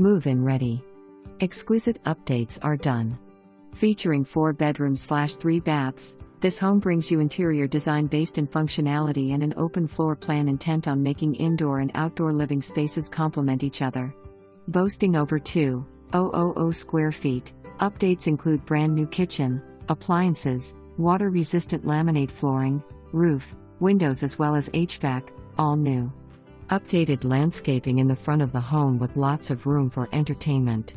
Move-in ready. Exquisite updates are done. Featuring 4 bedrooms/3 baths, this home brings you interior design based in functionality and an open floor plan intent on making indoor and outdoor living spaces complement each other. Boasting over 2,000 square feet, updates include brand new kitchen, appliances, water-resistant laminate flooring, roof, windows as well as HVAC, all new. Updated landscaping in the front of the home with lots of room for entertainment.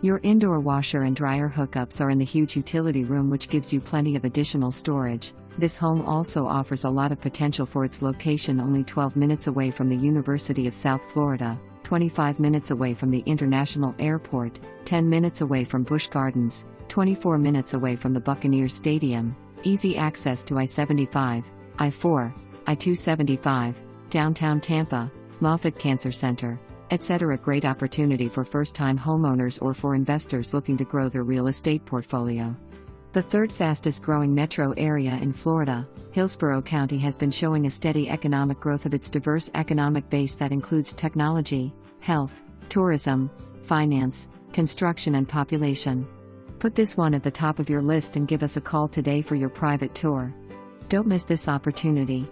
Your indoor washer and dryer hookups are in the huge utility room, which gives you plenty of additional storage. This home also offers a lot of potential for its location, only 12 minutes away from the University of South Florida, 25 minutes away from the International Airport, 10 minutes away from Busch Gardens, 24 minutes away from the Buccaneers Stadium, easy access to I-75, I-4, I-275, downtown Tampa, Moffitt Cancer Center, etc. Great opportunity for first-time homeowners or for investors looking to grow their real estate portfolio. The third fastest growing metro area in Florida, Hillsborough County has been showing a steady economic growth of its diverse economic base that includes technology, health, tourism, finance, construction and population. Put this one at the top of your list and give us a call today for your private tour. Don't miss this opportunity.